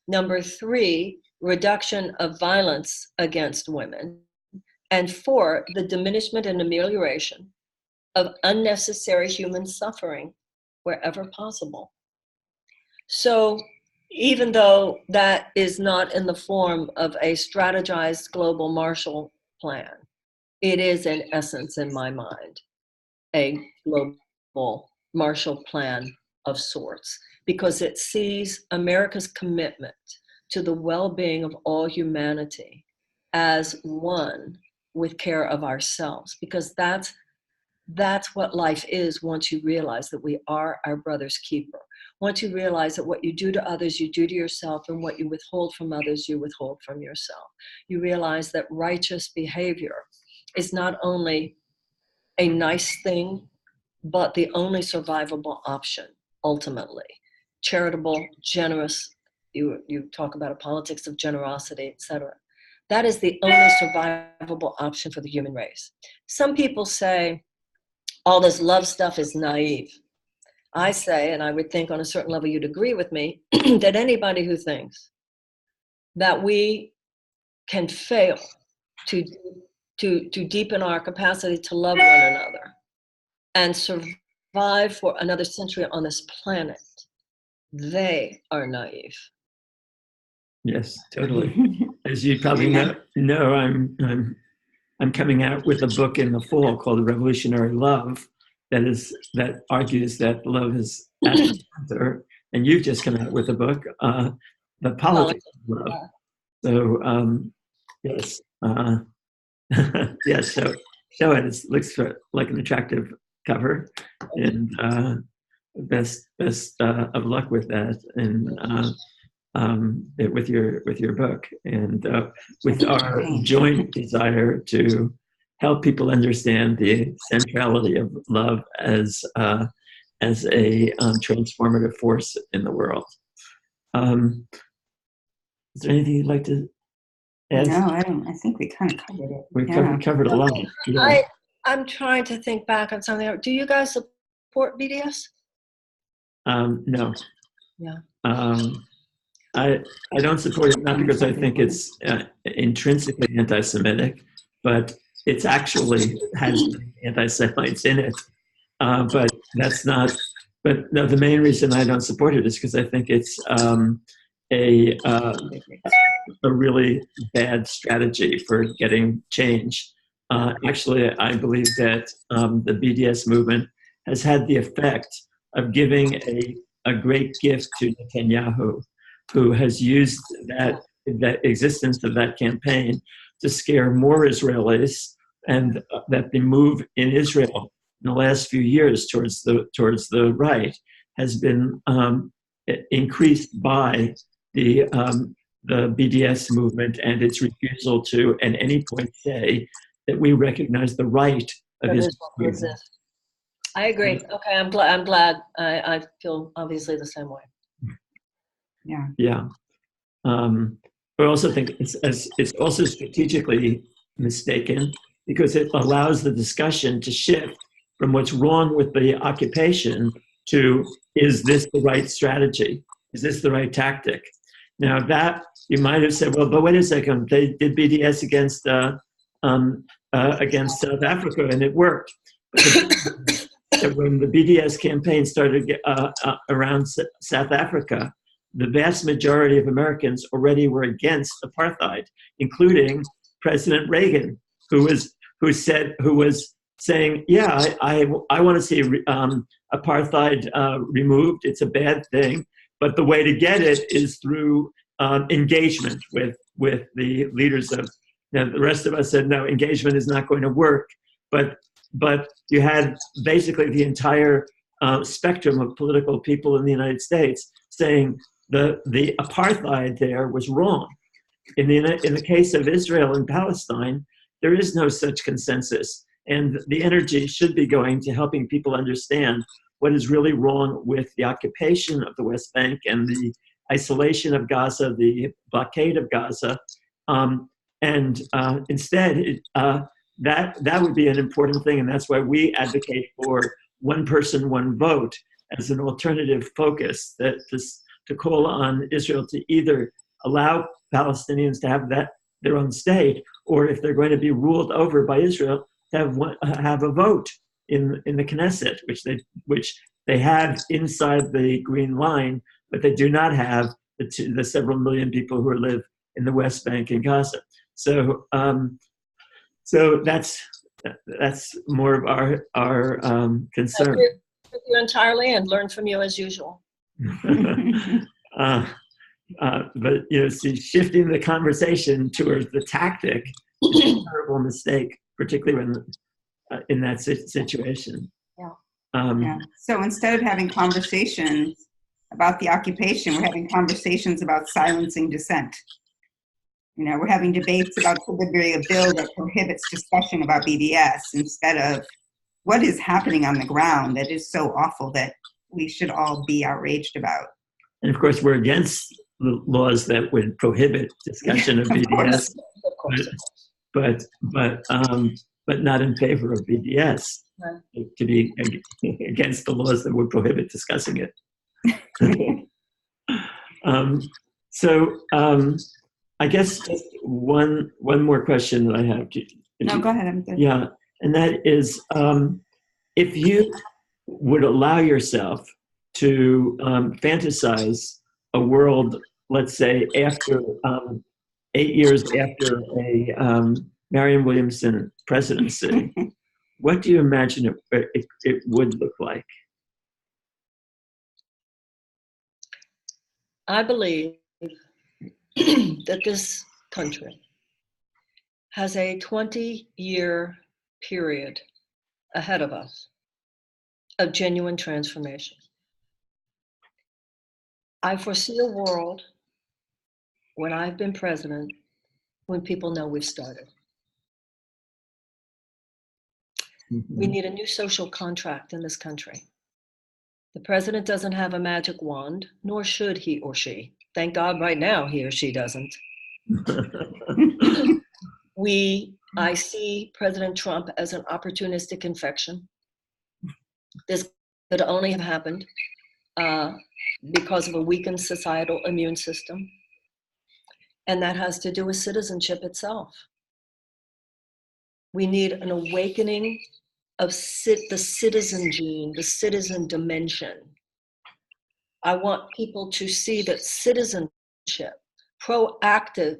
Number three, reduction of violence against women. And four, the diminishment and amelioration of unnecessary human suffering wherever possible. So even though that is not in the form of a strategized global Marshall Plan, it is in essence, in my mind, a global Marshall Plan of sorts, because it sees America's commitment to the well-being of all humanity as one with care of ourselves, because that's what life is once you realize that we are our brother's keeper. Once you realize that what you do to others, you do to yourself, and what you withhold from others, you withhold from yourself. You realize that righteous behavior is not only a nice thing, but the only survivable option, ultimately. Charitable, generous, you talk about a politics of generosity, etc. That is the only survivable option for the human race. Some people say, all this love stuff is naive. I say, and I would think on a certain level you'd agree with me, that anybody who thinks that we can fail to deepen our capacity to love one another and survive for another century on this planet, they are naive. Yes, totally. As you probably know, I'm coming out with a book in the fall called Revolutionary Love that argues that love is at the center. And you've just come out with a book, The Politics of Love. So yes, yes. So show it. It looks like an attractive cover, and best of luck with that, and with your book, and with our joint desire to help people understand the centrality of love as a transformative force in the world. Is there anything you'd like to add? No, I don't. I think we kind of covered it. We covered a lot. Yeah. I'm trying to think back on something. Do you guys support BDS? No. Yeah. I don't support it, not because I think it's intrinsically anti-Semitic, but it's actually has anti-Semites in it. But that's not. But no, the main reason I don't support it is because I think it's a really bad strategy for getting change. Actually, I believe that the BDS movement has had the effect of giving a great gift to Netanyahu, who has used that existence of that campaign to scare more Israelis, and that the move in Israel in the last few years towards the right has been increased by the BDS movement and its refusal to at any point say that we recognize the right of Israel. I agree. Okay, I'm glad. I feel obviously the same way. Yeah. Yeah. But I also think it's also strategically mistaken because it allows the discussion to shift from what's wrong with the occupation to, is this the right strategy? Is this the right tactic? Now that you might have said, well, but wait a second, they did BDS against South Africa and it worked. But when the BDS campaign started around South Africa, the vast majority of Americans already were against apartheid, including President Reagan, who was saying, yeah, I want to see apartheid removed. It's a bad thing, but the way to get it is through engagement with the leaders of. Now, the rest of us said, no, engagement is not going to work, but you had basically the entire spectrum of political people in the United States saying the apartheid there was wrong. In the case of Israel and Palestine, there is no such consensus, and the energy should be going to helping people understand what is really wrong with the occupation of the West Bank and the isolation of Gaza, the blockade of Gaza, and instead that would be an important thing, and that's why we advocate for one person, one vote as an alternative focus, that to call on Israel to either allow Palestinians to have their own state, or if they're going to be ruled over by Israel, to have a vote in the Knesset, which they have inside the Green Line, but they do not have the several million people who live in the West Bank and Gaza. So So that's more of our concern. I agree with you entirely and learn from you as usual. But see, shifting the conversation towards the tactic is a terrible mistake, particularly when in that situation. Yeah. So instead of having conversations about the occupation, we're having conversations about silencing dissent. We're having debates about the delivery of bill that prohibits discussion about BDS instead of what is happening on the ground that is so awful that we should all be outraged about. And of course, we're against the laws that would prohibit discussion of BDS, but not in favor of BDS. Right. To be against the laws that would prohibit discussing it. I guess just one more question that I have. No, go ahead. I'm good. Yeah, and that is, if you would allow yourself to fantasize a world, let's say after 8 years after a Marianne Williamson presidency, what do you imagine it would look like? I believe that this country has a 20-year period ahead of us of genuine transformation. I foresee a world when I've been president when people know we've started. Mm-hmm. We need a new social contract in this country. The president doesn't have a magic wand, nor should he or she. Thank God right now he or she doesn't. I see President Trump as an opportunistic infection. This could only have happened because of a weakened societal immune system. And that has to do with citizenship itself. We need an awakening of the citizen gene, the citizen dimension. I want people to see that citizenship, proactive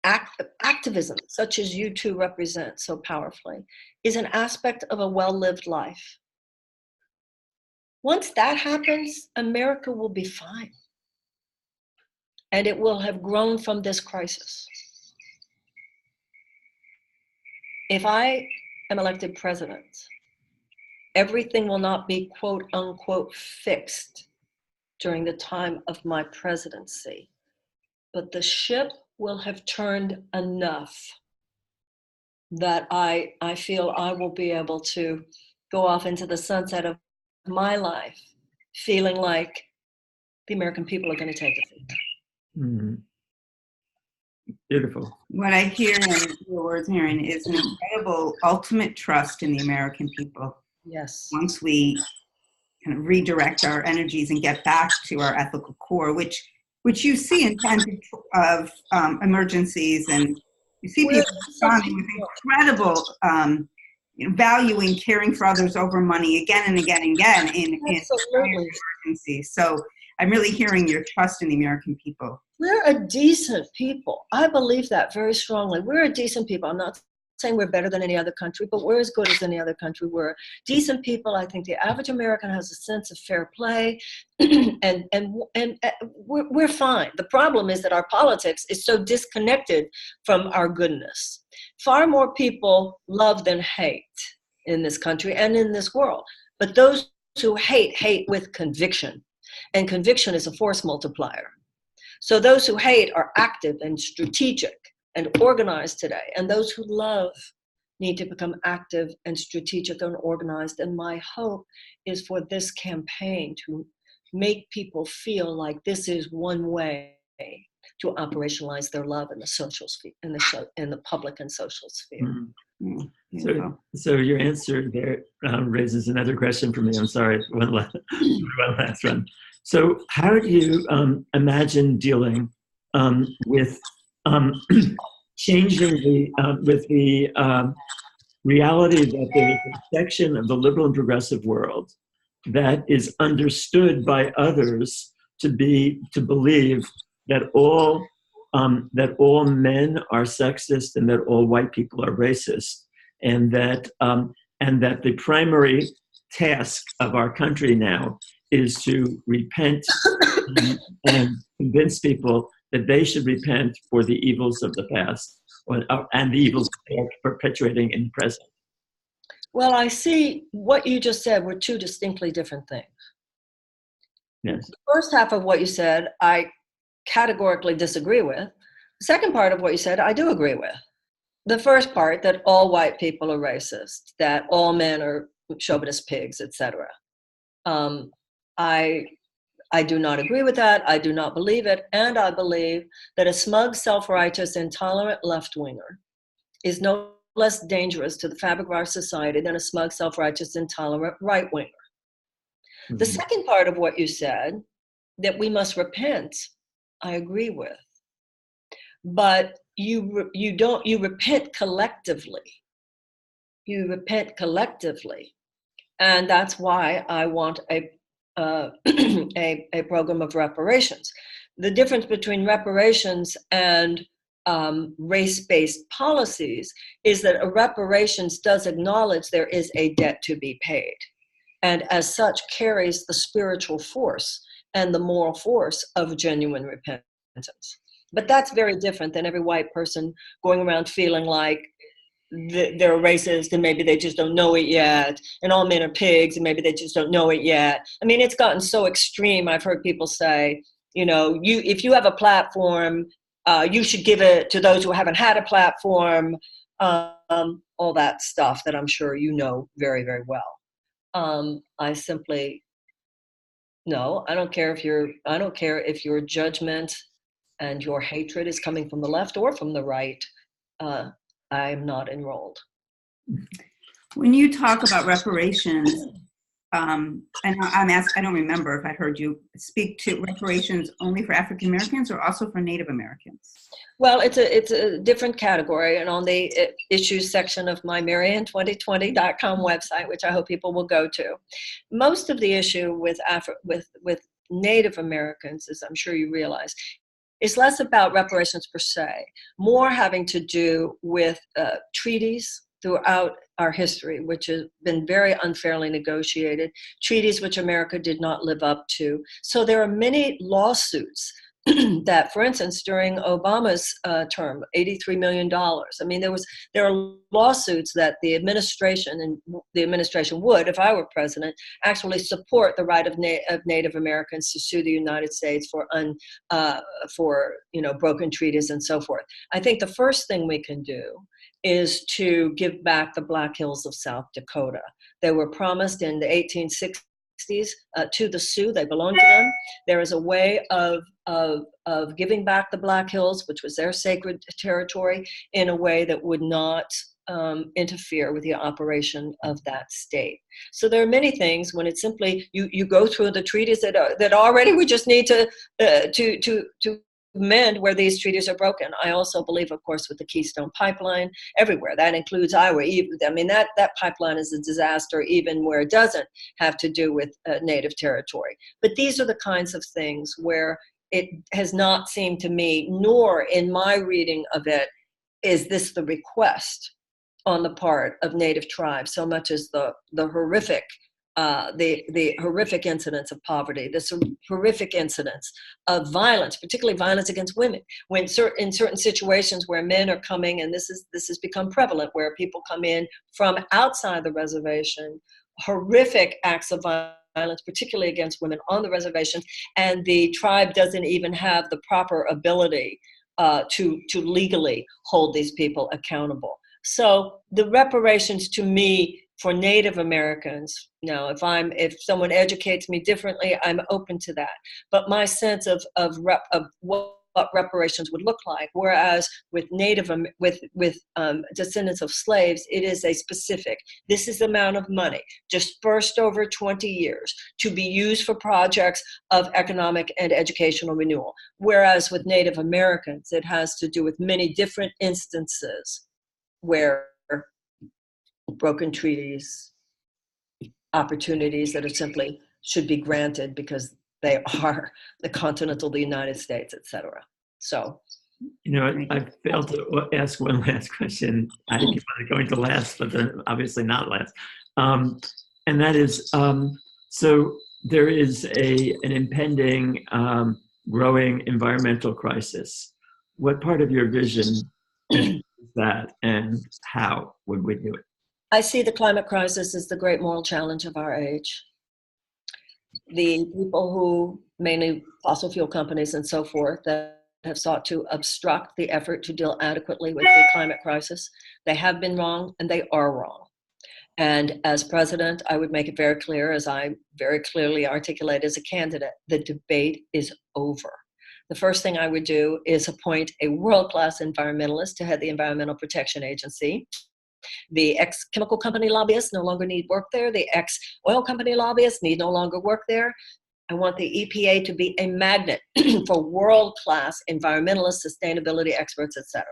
activism, such as you two represent so powerfully, is an aspect of a well-lived life. Once that happens, America will be fine. And it will have grown from this crisis. If I am elected president, everything will not be quote unquote fixed during the time of my presidency, but the ship will have turned enough that I feel I will be able to go off into the sunset of my life, feeling like the American people are going to take it. Mm-hmm. Beautiful. What I hear in your words, Marianne, is an incredible ultimate trust in the American people. Yes. Once we kind of redirect our energies and get back to our ethical core, which you see in times of emergencies, and you see people responding with incredible valuing caring for others over money again and again and again in emergencies. So I'm really hearing your trust in the American people. We're a decent people. I believe that very strongly. We're a decent people. I'm not saying we're better than any other country, but we're as good as any other country. We're decent people. I think the average American has a sense of fair play, and we're fine. The problem is that our politics is so disconnected from our goodness. Far more people love than hate in this country and in this world. But those who hate with conviction, and conviction is a force multiplier. So those who hate are active and strategic and organized today. And those who love need to become active and strategic and organized. And my hope is for this campaign to make people feel like this is one way to operationalize their love in the social sphere, in the public and social sphere. Mm-hmm. So your answer there raises another question for me. I'm sorry, one last one. So how do you imagine dealing with changing with the reality that there is a section of the liberal and progressive world that is understood by others to believe that all that all men are sexist and that all white people are racist, and that the primary task of our country now is to repent and convince people that they should repent for the evils of the past and the evils they are perpetuating in the present. Well, I see what you just said were two distinctly different things. Yes. The first half of what you said, I categorically disagree with. The second part of what you said, I do agree with. The first part, that all white people are racist, that all men are chauvinist pigs, etc. I do not agree with that. I do not believe it. And I believe that a smug, self-righteous, intolerant left-winger is no less dangerous to the fabric of our society than a smug, self-righteous, intolerant right-winger. Mm-hmm. The second part of what you said, that we must repent, I agree with. But you repent collectively. You repent collectively. And that's why I want a program of reparations. The difference between reparations and race-based policies is that a reparations does acknowledge there is a debt to be paid, and as such carries the spiritual force and the moral force of genuine repentance. But that's very different than every white person going around feeling like they're racist and maybe they just don't know it yet, and all men are pigs and maybe they just don't know it yet. I mean, it's gotten so extreme. I've heard people say, if you have a platform, you should give it to those who haven't had a platform, all that stuff that I'm sure you know very, very well. I simply, no, I don't care if your judgment and your hatred is coming from the left or from the right. I'm not enrolled. When you talk about reparations, and I don't remember if I heard you speak to reparations only for African Americans or also for Native Americans. Well, it's a different category, and on the issues section of my Marianne2020.com website, which I hope people will go to, most of the issue with Native Americans, as I'm sure you realize, is less about reparations per se, more having to do with treaties throughout our history, which has been very unfairly negotiated, treaties which America did not live up to. So there are many lawsuits that, for instance, during Obama's term, $83 million. I mean, there are lawsuits that the administration would, if I were president, actually support the right of Native Americans to sue the United States for broken treaties and so forth. I think the first thing we can do is to give back the Black Hills of South Dakota. They were promised in the 1860s to the Sioux. They belong to them. There is a way of giving back the Black Hills, which was their sacred territory, in a way that would not interfere with the operation of that state. So there are many things when it's simply you go through the treaties that already we just need to mend where these treaties are broken. I also believe, of course, with the Keystone Pipeline everywhere. That includes Iowa. I mean, that pipeline is a disaster even where it doesn't have to do with native territory. But these are the kinds of things where it has not seemed to me, nor in my reading of it, is this the request on the part of Native tribes so much as the horrific the horrific incidents of poverty, the horrific incidents of violence, particularly violence against women. When in certain situations where men are coming, and this has become prevalent, where people come in from outside the reservation, horrific acts of violence, particularly against women on the reservation, and the tribe doesn't even have the proper ability to legally hold these people accountable. So the reparations, to me, for Native Americans, now if someone educates me differently, I'm open to that. But my sense of what reparations would look like, whereas with descendants of slaves, it is a specific, this is the amount of money dispersed over 20 years to be used for projects of economic and educational renewal. Whereas with Native Americans, it has to do with many different instances where broken treaties, opportunities that are simply should be granted because they are the continental, the United States, etc. So You know, I failed to ask one last question. I keep on going to last, but then obviously not last. And that is, so there is an impending growing environmental crisis. What part of your vision is that, and how would we do it? I see the climate crisis as the great moral challenge of our age. The people who, mainly fossil fuel companies and so forth, that have sought to obstruct the effort to deal adequately with the climate crisis, they have been wrong and they are wrong. And as president, I would make it very clear, as I very clearly articulate as a candidate, the debate is over. The first thing I would do is appoint a world-class environmentalist to head the Environmental Protection Agency. The ex-chemical company lobbyists no longer need work there. The ex-oil company lobbyists need no longer work there. I want the EPA to be a magnet for world-class environmentalists, sustainability experts, etc.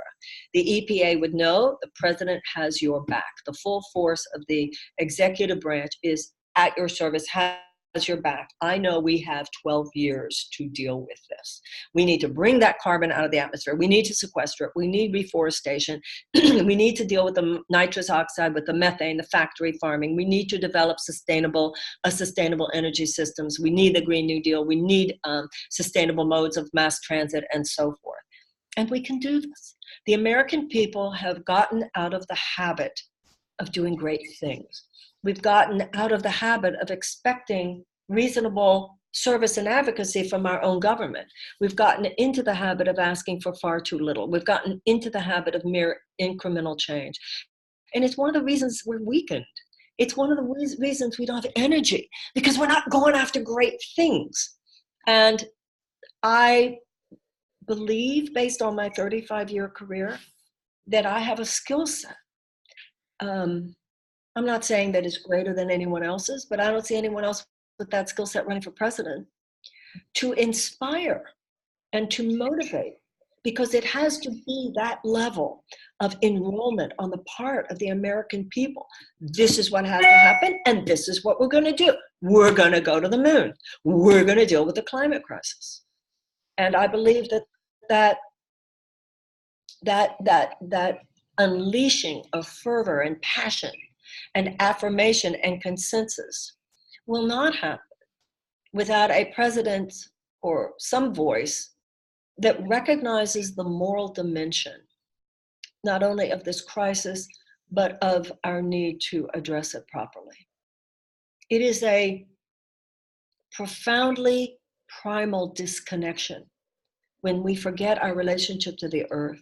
The EPA would know the president has your back. The full force of the executive branch is at your service, has your back. I know we have 12 years to deal with this. We need to bring that carbon out of the atmosphere. We need to sequester it. We need reforestation. We need to deal with the nitrous oxide, with the methane, the factory farming. We need to develop sustainable energy systems. We need the Green New Deal. We need sustainable modes of mass transit and so forth. And we can do this. The American people have gotten out of the habit of doing great things. We've gotten out of the habit of expecting reasonable service and advocacy from our own government. We've gotten into the habit of asking for far too little. We've gotten into the habit of mere incremental change. And it's one of the reasons we're weakened. It's one of the reasons we don't have energy, because we're not going after great things. And I believe, based on my 35-year career, that I have a skill set. I'm not saying that it's greater than anyone else's, but I don't see anyone else with that skill set running for president, to inspire and to motivate, because it has to be that level of enrollment on the part of the American people. This is what has to happen, and this is what we're going to do. We're going to go to the moon. We're going to deal with the climate crisis. And I believe that unleashing of fervor and passion and affirmation and consensus will not happen without a president or some voice that recognizes the moral dimension, not only of this crisis, but of our need to address it properly. It is a profoundly primal disconnection when we forget our relationship to the earth.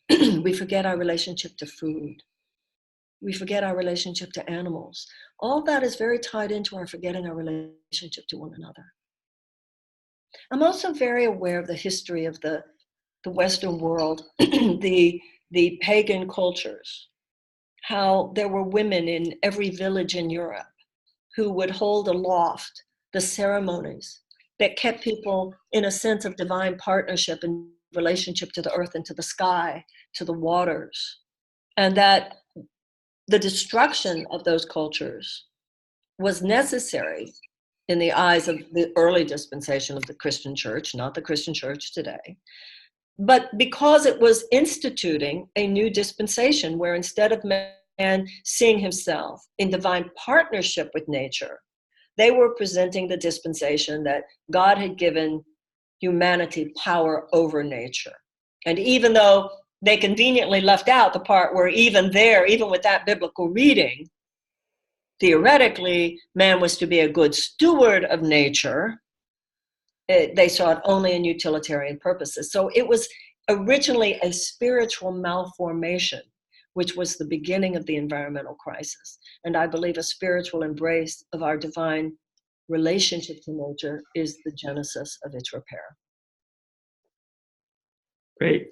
We forget our relationship to food. We forget our relationship to animals. All that is very tied into our forgetting our relationship to one another. I'm also very aware of the history of the Western world, the pagan cultures, how there were women in every village in Europe who would hold aloft the ceremonies that kept people in a sense of divine partnership and relationship to the earth and to the sky, to the waters, and that the destruction of those cultures was necessary in the eyes of the early dispensation of the Christian church, not the Christian church today, but because it was instituting a new dispensation where instead of man seeing himself in divine partnership with nature, they were presenting the dispensation that God had given humanity power over nature. And even though they conveniently left out the part where even with that biblical reading, theoretically, man was to be a good steward of nature, they saw it only in utilitarian purposes. So it was originally a spiritual malformation, which was the beginning of the environmental crisis. And I believe a spiritual embrace of our divine relationship to nature is the genesis of its repair. Great.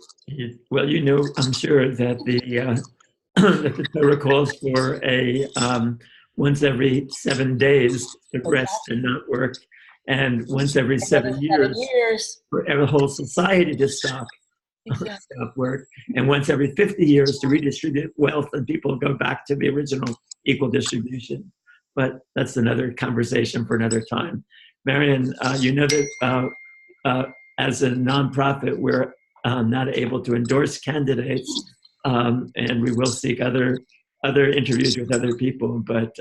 Well, you know, I'm sure that that the Torah calls for a once every 7 days to rest and not work, and once every 7 years for the whole society to stop work, and once every 50 years to redistribute wealth and people go back to the original equal distribution. But that's another conversation for another time. Marianne, you know that as a nonprofit, we're not able to endorse candidates, and we will seek other interviews with other people. But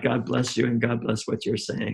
God bless you, and God bless what you're saying.